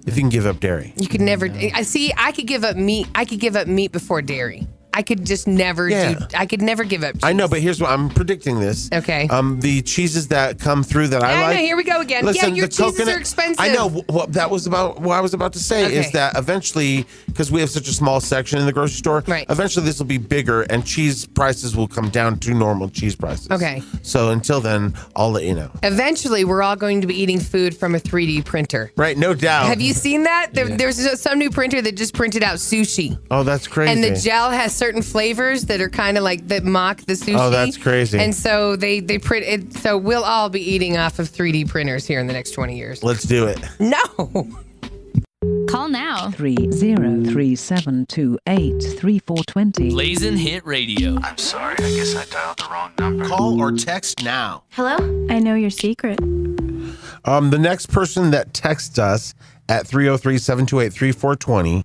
If you can give up dairy. You could never. I could give up meat. I could give up meat before dairy. I could just never do. I could never give up cheese. I know, but here's what I'm predicting this. Okay. The cheeses that come through that I like. No, here we go again. Listen, your the cheeses coconut, are expensive. I know. What I was about to say is that eventually, because we have such a small section in the grocery store, eventually this will be bigger and cheese prices will come down to normal cheese prices. Okay. So until then, I'll let you know. Eventually, we're all going to be eating food from a 3D printer. Right, no doubt. Have you seen that? There's some new printer that just printed out sushi. Oh, that's crazy. And the gel has certain flavors that are kind of like that mock the sushi. Oh, that's crazy. And so they print it. So we'll all be eating off of 3D printers here in the next 20 years. Let's do it. No. Call now. 303-728-3420. Blazing Hit Radio. I'm sorry, I guess I dialed the wrong number. Call or text now. Hello? I know your secret. The next person that texts us at 303-728-3420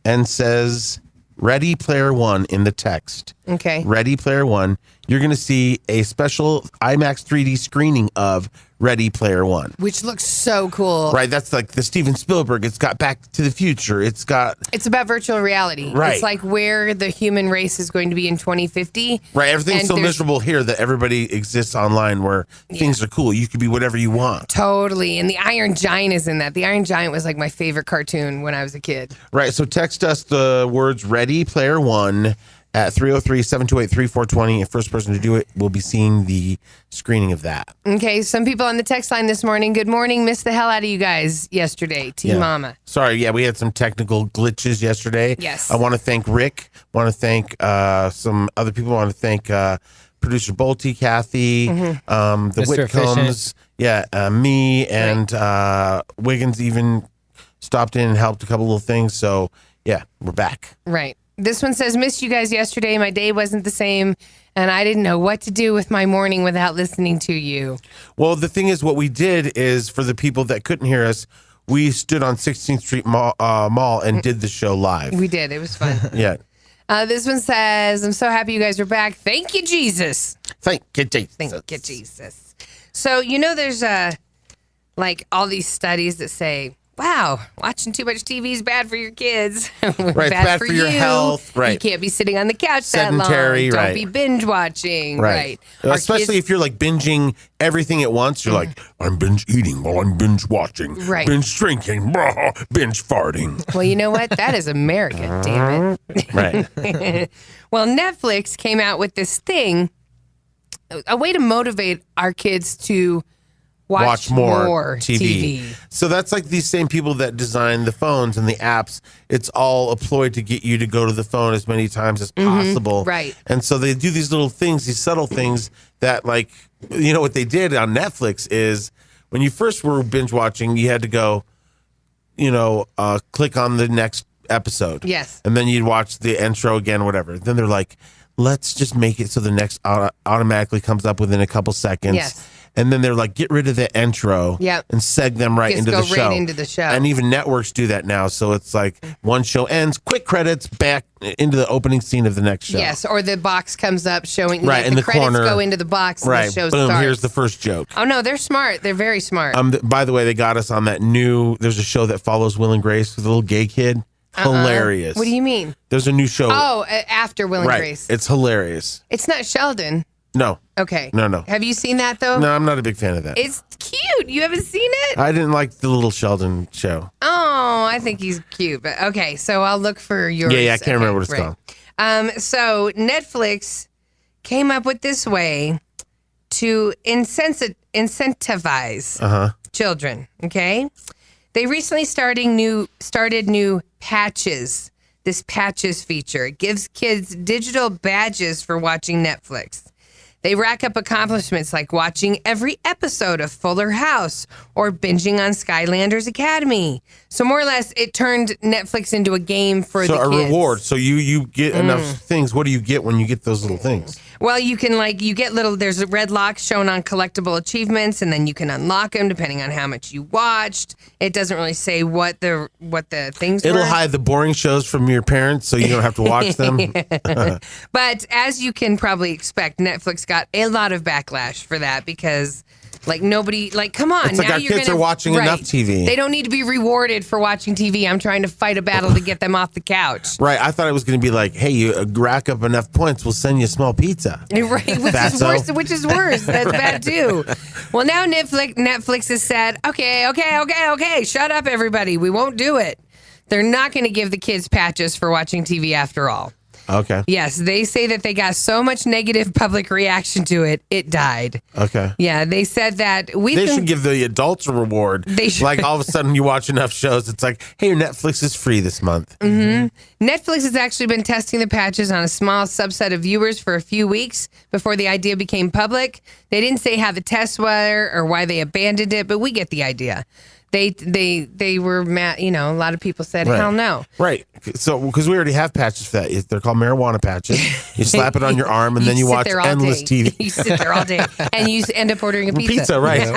and says Ready Player One in the text. Okay. Ready Player One. You're going to see a special IMAX 3D screening of Ready Player One. Which looks so cool. Right. That's like the Steven Spielberg. It's got Back to the Future. It's about virtual reality. Right. It's like where the human race is going to be in 2050. Right. Everything's so miserable here that everybody exists online where things are cool. You could be whatever you want. Totally. And the Iron Giant is in that. The Iron Giant was like my favorite cartoon when I was a kid. Right. So text us the words Ready Player One at 303-728-3420. First person to do it will be seeing the screening of that. Okay, some people on the text line this morning. Good morning. Missed the hell out of you guys yesterday. Team Mama. Sorry, we had some technical glitches yesterday. Yes. I want to thank Rick. Want to thank some other people. Want to thank producer Bolte, Kathy, the Mr. Whitcombs. Me and Wiggins even stopped in and helped a couple little things. So, we're back. Right. This one says, missed you guys yesterday. My day wasn't the same, and I didn't know what to do with my morning without listening to you. Well, the thing is, what we did is, for the people that couldn't hear us, we stood on 16th Street Mall and did the show live. We did. It was fun. Yeah. This one says, I'm so happy you guys are back. Thank you, Jesus. Thank you, Jesus. Thank you, Jesus. So, there's like all these studies that say, wow, watching too much TV is bad for your kids. Right, bad for your health. Right. You can't be sitting on the couch Sedentary, that long. right. Don't be binge watching. Right. Especially if you're like binging everything at once. You're like, I'm binge eating while I'm binge watching. Right. Binge drinking. Binge farting. Well, you know what? That is America, damn it. Right. Well, Netflix came out with this thing, a way to motivate our kids to watch more TV. So that's like these same people that design the phones and the apps. It's all a ploy to get you to go to the phone as many times as possible. Right. And so they do these little things, these subtle things that, like, what they did on Netflix is when you first were binge watching, you had to go, click on the next episode. Yes. And then you'd watch the intro again, whatever. Then they're like, let's just make it so the next automatically comes up within a couple seconds. Yes. And then they're like, get rid of the intro and seg them into the show. Right into the show. And even networks do that now. So it's like one show ends, quick credits, back into the opening scene of the next show. Yes, or the box comes up showing in the credits corner. Go into the box and the show Boom, starts. here's the first joke. Oh, no, they're smart. They're very smart. By the way, they got us on that there's a show that follows Will and Grace with a little gay kid. Hilarious. What do you mean? There's a new show. Oh, after Will and Grace. It's hilarious. It's not Sheldon. No. Okay. No. Have you seen that, though? No, I'm not a big fan of that. It's cute. You haven't seen it? I didn't like the little Sheldon show. Oh, I think he's cute. But okay, so I'll look for yours. Yeah, I can't remember what it's called. So Netflix came up with this way to incentivize children, okay? They recently started new patches. This patches feature. It gives kids digital badges for watching Netflix. They rack up accomplishments like watching every episode of Fuller House or binging on Skylanders Academy. So more or less, it turned Netflix into a game for the kids. So a reward. So you get enough things. What do you get when you get those little things? Well, you can you get there's red locks shown on collectible achievements, and then you can unlock them depending on how much you watched. It doesn't really say what the things It'll were. hide the boring shows from your parents so you don't have to watch them. But as you can probably expect, Netflix got a lot of backlash for that because nobody, come on. It's like now our you're kids are watching enough TV. They don't need to be rewarded for watching TV. I'm trying to fight a battle to get them off the couch. Right. I thought it was going to be like, hey, you rack up enough points, we'll send you a small pizza. Right, which is worse. That's bad too. Well, now Netflix has said, okay, shut up, everybody. We won't do it. They're not going to give the kids patches for watching TV after all. Okay. Yes, they say that they got so much negative public reaction to it, it died. Okay. Yeah, they said that they should give the adults a reward. They should. Like all of a sudden you watch enough shows, it's like, hey, your Netflix is free this month. Mm-hmm. Netflix has actually been testing the patches on a small subset of viewers for a few weeks before the idea became public. They didn't say how the tests were or why they abandoned it, but we get the idea. They were mad. A lot of people said, hell no. Right. So, because we already have patches for that. They're called marijuana patches. You slap it on your arm and then you watch endless TV. You sit there all day and you end up ordering a pizza. Right.